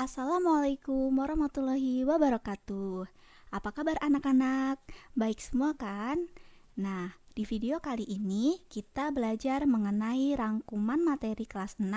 Assalamualaikum warahmatullahi wabarakatuh. Apa kabar anak-anak? Baik semua kan? Nah, di video kali ini kita belajar mengenai rangkuman materi kelas 6,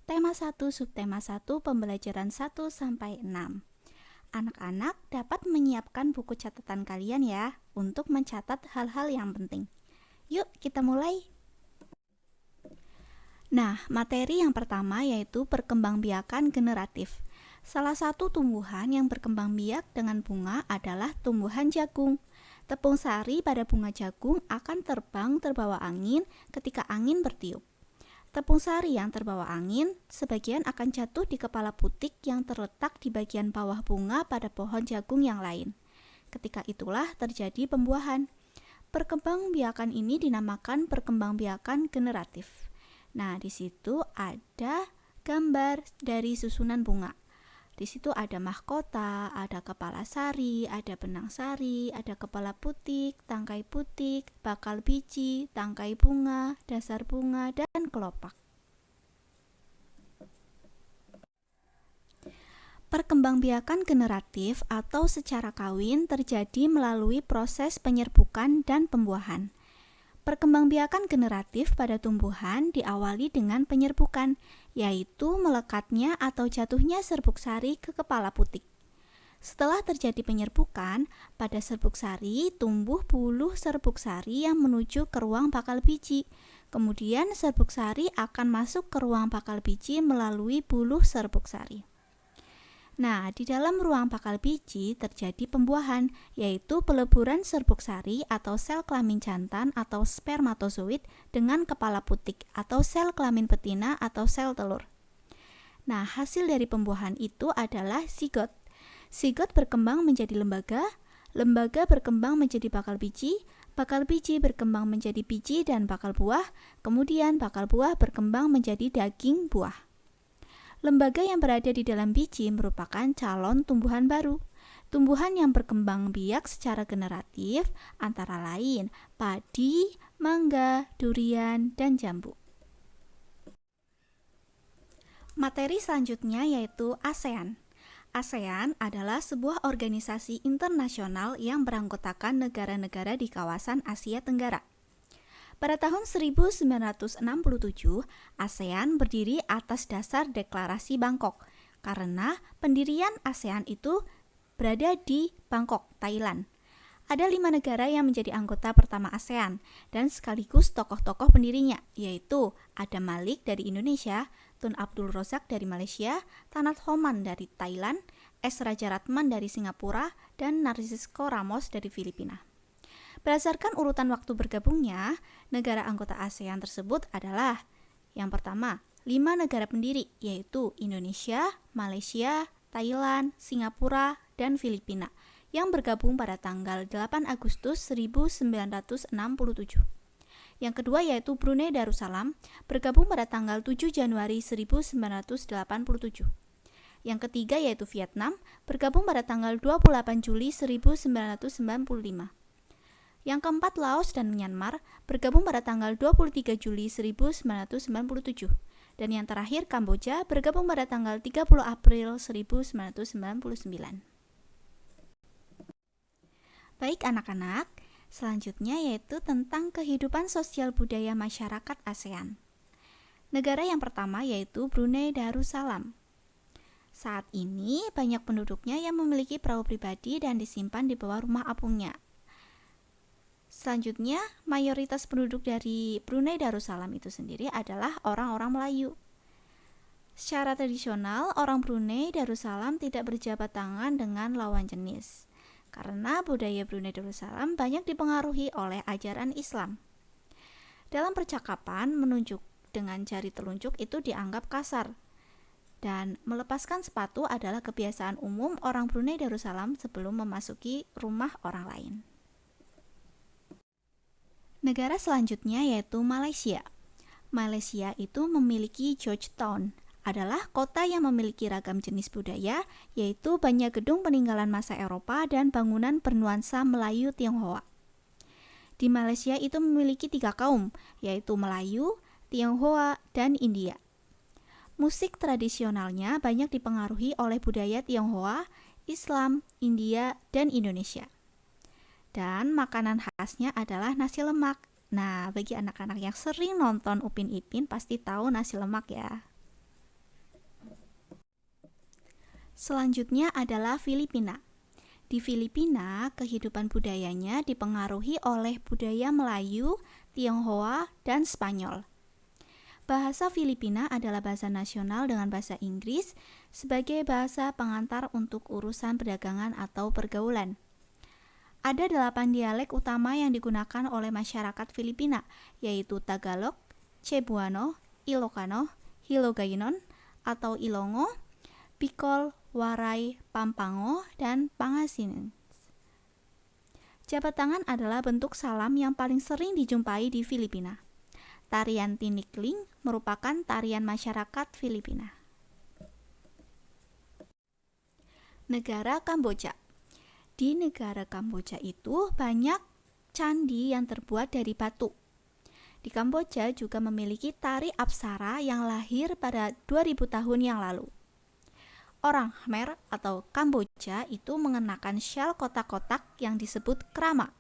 tema 1, subtema 1, pembelajaran 1 sampai 6. Anak-anak dapat menyiapkan buku catatan kalian ya untuk mencatat hal-hal yang penting. Yuk, kita mulai. Nah, materi yang pertama yaitu perkembangbiakan generatif. Salah satu tumbuhan yang berkembang biak dengan bunga adalah tumbuhan jagung. Tepung sari pada bunga jagung akan terbang terbawa angin ketika angin bertiup. Tepung sari yang terbawa angin sebagian akan jatuh di kepala putik yang terletak di bagian bawah bunga pada pohon jagung yang lain. Ketika itulah terjadi pembuahan. Perkembangbiakan ini dinamakan perkembangbiakan generatif. Nah, di situ ada gambar dari susunan bunga. Di situ ada mahkota, ada kepala sari, ada benang sari, ada kepala putik, tangkai putik, bakal biji, tangkai bunga, dasar bunga, dan kelopak. Perkembangbiakan generatif atau secara kawin terjadi melalui proses penyerbukan dan pembuahan. Perkembangbiakan generatif pada tumbuhan diawali dengan penyerbukan, yaitu melekatnya atau jatuhnya serbuk sari ke kepala putik. Setelah terjadi penyerbukan, pada serbuk sari tumbuh buluh serbuk sari yang menuju ke ruang bakal biji. Kemudian serbuk sari akan masuk ke ruang bakal biji melalui buluh serbuk sari. Nah, di dalam ruang bakal biji terjadi pembuahan, yaitu peleburan serbuk sari atau sel kelamin jantan atau spermatozoid dengan kepala putik atau sel kelamin betina atau sel telur. Nah, hasil dari pembuahan itu adalah zigot. Zigot berkembang menjadi lembaga, lembaga berkembang menjadi bakal biji berkembang menjadi biji dan bakal buah, kemudian bakal buah berkembang menjadi daging buah. Lembaga yang berada di dalam biji merupakan calon tumbuhan baru. Tumbuhan yang berkembang biak secara generatif antara lain padi, mangga, durian, dan jambu. Materi selanjutnya yaitu ASEAN. ASEAN adalah sebuah organisasi internasional yang beranggotakan negara-negara di kawasan Asia Tenggara. Pada tahun 1967, ASEAN berdiri atas dasar Deklarasi Bangkok, karena pendirian ASEAN itu berada di Bangkok, Thailand. Ada 5 negara yang menjadi anggota pertama ASEAN, dan sekaligus tokoh-tokoh pendirinya, yaitu Adam Malik dari Indonesia, Tun Abdul Razak dari Malaysia, Tanat Homan dari Thailand, S. Rajaratnam dari Singapura, dan Narcisco Ramos dari Filipina. Berdasarkan urutan waktu bergabungnya, negara anggota ASEAN tersebut adalah yang pertama, 5 negara pendiri, yaitu Indonesia, Malaysia, Thailand, Singapura, dan Filipina, yang bergabung pada tanggal 8 Agustus 1967. Yang kedua yaitu Brunei Darussalam, bergabung pada tanggal 7 Januari 1987. Yang ketiga yaitu Vietnam, bergabung pada tanggal 28 Juli 1995. Yang keempat Laos dan Myanmar bergabung pada tanggal 23 Juli 1997. Dan yang terakhir Kamboja bergabung pada tanggal 30 April 1999. Baik anak-anak, selanjutnya yaitu tentang kehidupan sosial budaya masyarakat ASEAN. Negara yang pertama yaitu Brunei Darussalam. Saat ini banyak penduduknya yang memiliki perahu pribadi dan disimpan di bawah rumah apungnya. Selanjutnya, mayoritas penduduk dari Brunei Darussalam itu sendiri adalah orang-orang Melayu. Secara tradisional, orang Brunei Darussalam tidak berjabat tangan dengan lawan jenis, karena budaya Brunei Darussalam banyak dipengaruhi oleh ajaran Islam. Dalam percakapan, menunjuk dengan jari telunjuk itu dianggap kasar, dan melepaskan sepatu adalah kebiasaan umum orang Brunei Darussalam sebelum memasuki rumah orang lain. Negara selanjutnya yaitu Malaysia. Malaysia itu memiliki Georgetown, adalah kota yang memiliki ragam jenis budaya, yaitu banyak gedung peninggalan masa Eropa dan bangunan bernuansa Melayu Tionghoa. Di Malaysia itu memiliki 3 kaum, yaitu Melayu, Tionghoa, dan India. Musik tradisionalnya banyak dipengaruhi oleh budaya Tionghoa, Islam, India, dan Indonesia. Dan makanan khasnya adalah nasi lemak. Nah, bagi anak-anak yang sering nonton Upin Ipin pasti tahu nasi lemak ya. Selanjutnya adalah Filipina. Di Filipina, kehidupan budayanya dipengaruhi oleh budaya Melayu, Tionghoa, dan Spanyol. Bahasa Filipina adalah bahasa nasional dengan bahasa Inggris sebagai bahasa pengantar untuk urusan perdagangan atau pergaulan. Ada 8 dialek utama yang digunakan oleh masyarakat Filipina, yaitu Tagalog, Cebuano, Ilocano, Hiligaynon atau Ilongo, Bicol, Waray, Pampango, dan Pangasinan. Jabat tangan adalah bentuk salam yang paling sering dijumpai di Filipina. Tarian tinikling merupakan tarian masyarakat Filipina. Negara Kamboja. Di negara Kamboja itu banyak candi yang terbuat dari batu. Di Kamboja juga memiliki tari Apsara yang lahir pada 2000 tahun yang lalu. Orang Khmer atau Kamboja itu mengenakan syal kotak-kotak yang disebut krama.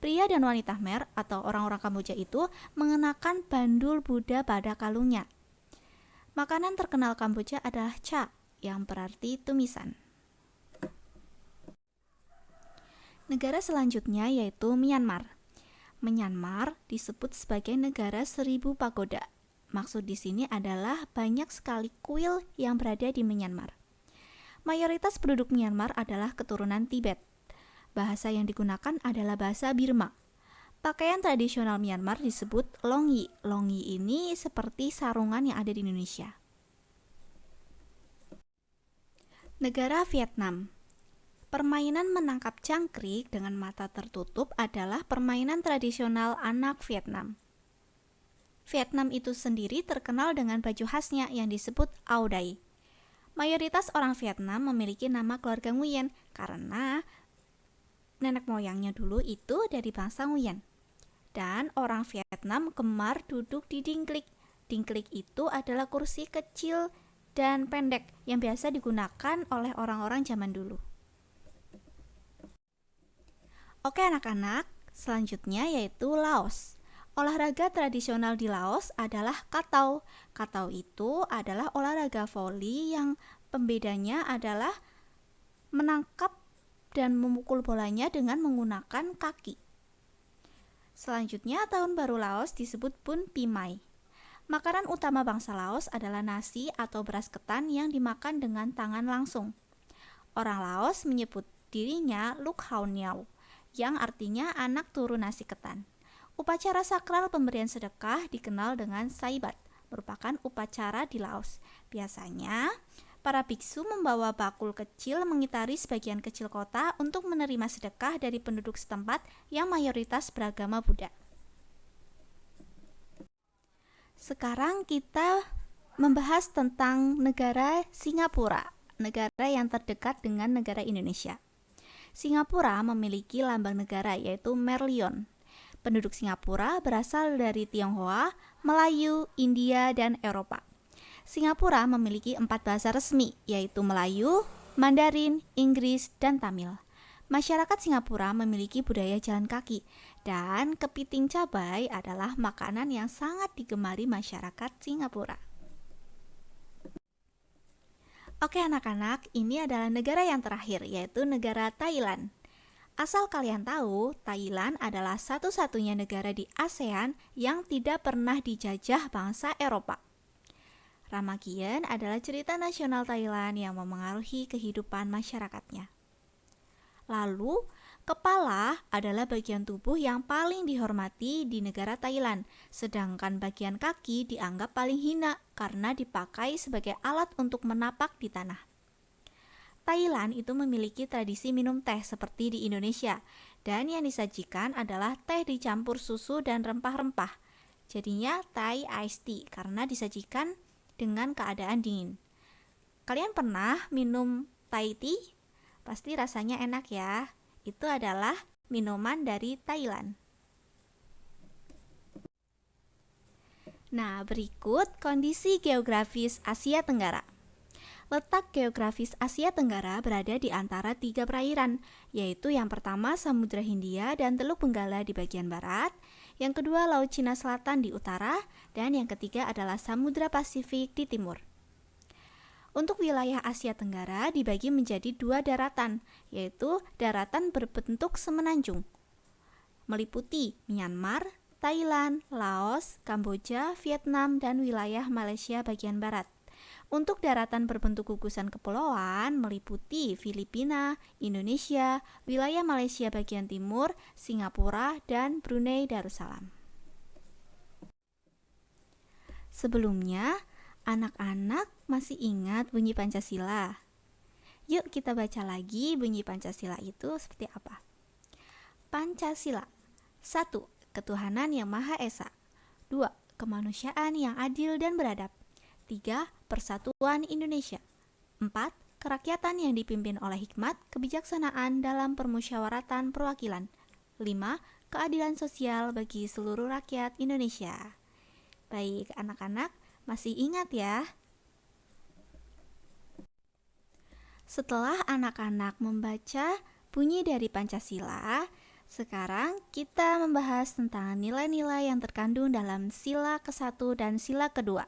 Pria dan wanita Khmer atau orang-orang Kamboja itu mengenakan bandul Buddha pada kalungnya. Makanan terkenal Kamboja adalah cha, yang berarti tumisan. Negara selanjutnya yaitu Myanmar. Myanmar disebut sebagai negara 1000 pagoda. Maksud di sini adalah banyak sekali kuil yang berada di Myanmar. Mayoritas penduduk Myanmar adalah keturunan Tibet. Bahasa yang digunakan adalah bahasa Birma. Pakaian tradisional Myanmar disebut longyi. Longyi ini seperti sarungan yang ada di Indonesia. Negara Vietnam. Permainan menangkap jangkrik dengan mata tertutup adalah permainan tradisional anak Vietnam. Vietnam itu sendiri terkenal dengan baju khasnya yang disebut Áo Dai. Mayoritas orang Vietnam memiliki nama keluarga Nguyen karena nenek moyangnya dulu itu dari bangsa Nguyen. Dan orang Vietnam gemar duduk di dingklik. Dingklik itu adalah kursi kecil dan pendek yang biasa digunakan oleh orang-orang zaman dulu. Oke anak-anak, selanjutnya yaitu Laos. Olahraga tradisional di Laos adalah katau. Katau itu adalah olahraga voli yang pembedanya adalah menangkap dan memukul bolanya dengan menggunakan kaki. Selanjutnya, tahun baru Laos disebut Bun Pimay. Makanan utama bangsa Laos adalah nasi atau beras ketan yang dimakan dengan tangan langsung. Orang Laos menyebut dirinya Luk Hau Niao, yang artinya anak turun nasi ketan. Upacara sakral pemberian sedekah dikenal dengan Saibat, merupakan upacara di Laos. Biasanya, para biksu membawa bakul kecil mengitari sebagian kecil kota untuk menerima sedekah dari penduduk setempat yang mayoritas beragama Buddha. Sekarang kita membahas tentang negara Singapura, negara yang terdekat dengan negara Indonesia. Singapura memiliki lambang negara yaitu Merlion. Penduduk Singapura berasal dari Tionghoa, Melayu, India, dan Eropa. Singapura memiliki 4 bahasa resmi, yaitu Melayu, Mandarin, Inggris, dan Tamil. Masyarakat Singapura memiliki budaya jalan kaki, dan kepiting cabai adalah makanan yang sangat digemari masyarakat Singapura. Oke anak-anak, ini adalah negara yang terakhir, yaitu negara Thailand. Asal kalian tahu, Thailand adalah satu-satunya negara di ASEAN yang tidak pernah dijajah bangsa Eropa. Ramakien adalah cerita nasional Thailand yang memengaruhi kehidupan masyarakatnya. Lalu, kepala adalah bagian tubuh yang paling dihormati di negara Thailand, sedangkan bagian kaki dianggap paling hina karena dipakai sebagai alat untuk menapak di tanah. Thailand itu memiliki tradisi minum teh seperti di Indonesia, dan yang disajikan adalah teh dicampur susu dan rempah-rempah. Jadinya Thai iced tea karena disajikan dengan keadaan dingin. Kalian pernah minum Thai tea? Pasti rasanya enak ya. Itu adalah minuman dari Thailand. Nah, berikut kondisi geografis Asia Tenggara. Letak geografis Asia Tenggara berada di antara 3 perairan, yaitu yang pertama Samudra Hindia dan Teluk Benggala di bagian barat, yang kedua Laut Cina Selatan di utara, dan yang ketiga adalah Samudra Pasifik di timur. Untuk wilayah Asia Tenggara dibagi menjadi 2 daratan, yaitu daratan berbentuk semenanjung, meliputi Myanmar, Thailand, Laos, Kamboja, Vietnam, dan wilayah Malaysia bagian barat. Untuk daratan berbentuk gugusan kepulauan meliputi Filipina, Indonesia, wilayah Malaysia bagian timur, Singapura, dan Brunei Darussalam. Sebelumnya, anak-anak masih ingat bunyi Pancasila? Yuk kita baca lagi bunyi Pancasila itu seperti apa. Pancasila. 1. Ketuhanan yang Maha Esa. 2. Kemanusiaan yang adil dan beradab. 3. Persatuan Indonesia. 4. Kerakyatan yang dipimpin oleh hikmat, kebijaksanaan dalam permusyawaratan perwakilan. 5. Keadilan sosial bagi seluruh rakyat Indonesia. Baik, anak-anak masih ingat ya? Setelah anak-anak membaca bunyi dari Pancasila, sekarang kita membahas tentang nilai-nilai yang terkandung dalam sila ke-1 dan sila ke-2.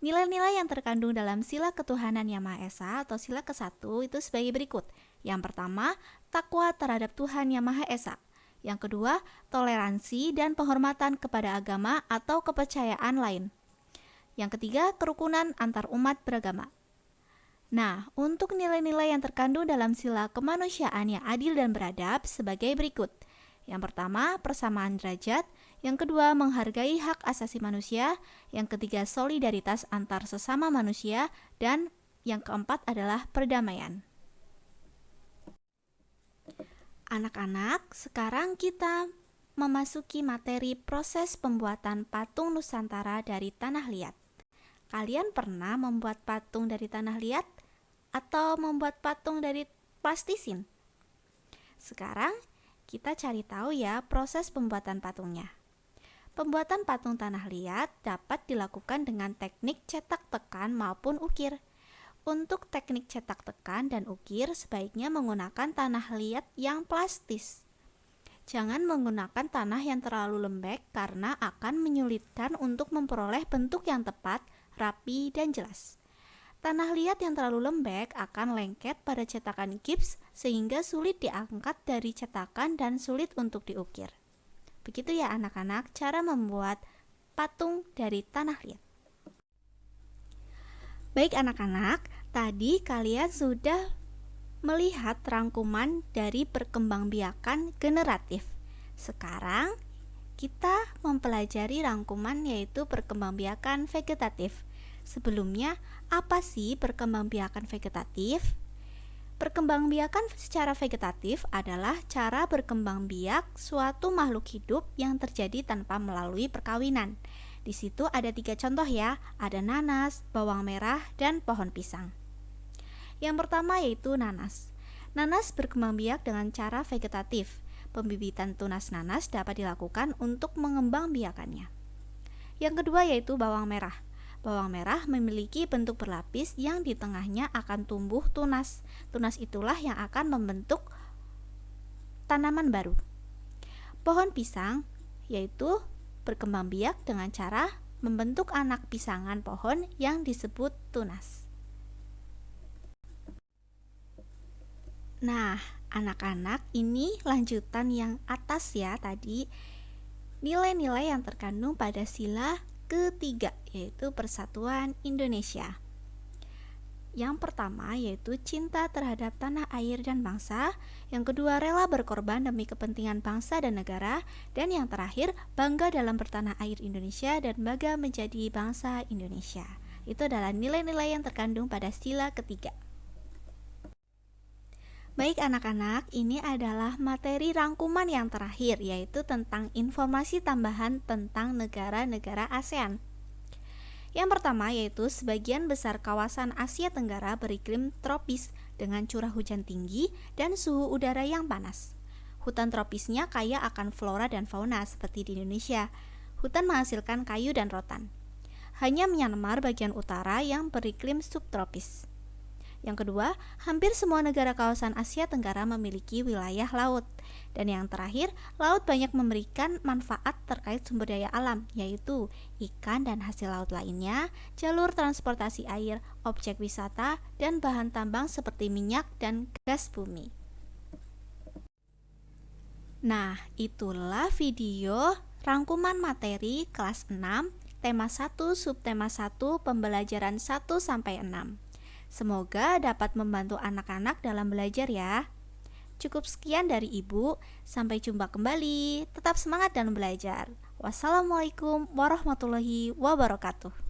Nilai-nilai yang terkandung dalam sila ketuhanan yang Maha Esa atau sila ke-1 itu sebagai berikut. Yang pertama, takwa terhadap Tuhan yang Maha Esa. Yang kedua, toleransi dan penghormatan kepada agama atau kepercayaan lain. Yang ketiga, kerukunan antar umat beragama. Nah, untuk nilai-nilai yang terkandung dalam sila kemanusiaan yang adil dan beradab sebagai berikut. Yang pertama, persamaan derajat. Yang kedua, menghargai hak asasi manusia. Yang ketiga, solidaritas antar sesama manusia. Dan yang keempat adalah perdamaian. Anak-anak, sekarang kita memasuki materi proses pembuatan patung Nusantara dari tanah liat. Kalian pernah membuat patung dari tanah liat? Atau membuat patung dari plastisin? Sekarang kita cari tahu ya proses pembuatan patungnya. Pembuatan patung tanah liat dapat dilakukan dengan teknik cetak tekan maupun ukir. Untuk teknik cetak tekan dan ukir sebaiknya menggunakan tanah liat yang plastis. Jangan menggunakan tanah yang terlalu lembek karena akan menyulitkan untuk memperoleh bentuk yang tepat, rapi, dan jelas. Tanah liat yang terlalu lembek akan lengket pada cetakan gips sehingga sulit diangkat dari cetakan dan sulit untuk diukir. Begitu ya anak-anak cara membuat patung dari tanah liat. Baik anak-anak, tadi kalian sudah melihat rangkuman dari perkembangbiakan generatif. Sekarang kita mempelajari rangkuman yaitu perkembangbiakan vegetatif. Sebelumnya, apa sih perkembangbiakan vegetatif? Perkembangbiakan secara vegetatif adalah cara berkembang biak suatu makhluk hidup yang terjadi tanpa melalui perkawinan. Di situ ada 3 contoh ya, ada nanas, bawang merah, dan pohon pisang. Yang pertama yaitu nanas. Nanas berkembang biak dengan cara vegetatif. Pembibitan tunas nanas dapat dilakukan untuk mengembang biakannya. Yang kedua yaitu bawang merah. Bawang merah memiliki bentuk berlapis yang di tengahnya akan tumbuh tunas. Tunas itulah yang akan membentuk tanaman baru. Pohon pisang yaitu berkembang biak dengan cara membentuk anak pisangan pohon yang disebut tunas. Nah, anak-anak, ini lanjutan yang atas ya tadi. Nilai-nilai yang terkandung pada sila ketiga yaitu persatuan Indonesia. Yang pertama yaitu cinta terhadap tanah air dan bangsa. Yang kedua rela berkorban demi kepentingan bangsa dan negara. Dan yang terakhir bangga dalam bertanah air Indonesia dan bangga menjadi bangsa Indonesia. Itu adalah nilai-nilai yang terkandung pada sila ketiga. Baik anak-anak, ini adalah materi rangkuman yang terakhir, yaitu tentang informasi tambahan tentang negara-negara ASEAN. Yang pertama yaitu sebagian besar kawasan Asia Tenggara beriklim tropis dengan curah hujan tinggi dan suhu udara yang panas. Hutan tropisnya kaya akan flora dan fauna seperti di Indonesia. hutan menghasilkan kayu dan rotan. Hanya Myanmar bagian utara yang beriklim subtropis. Yang kedua, hampir semua negara kawasan Asia Tenggara memiliki wilayah laut. Dan yang terakhir, laut banyak memberikan manfaat terkait sumber daya alam, yaitu ikan dan hasil laut lainnya, jalur transportasi air, objek wisata, dan bahan tambang seperti minyak dan gas bumi. Nah, itulah video rangkuman materi kelas 6, tema 1, subtema 1, pembelajaran 1-6. Semoga dapat membantu anak-anak dalam belajar ya. Cukup sekian dari Ibu, sampai jumpa kembali. Tetap semangat dalam belajar. Wassalamualaikum warahmatullahi wabarakatuh.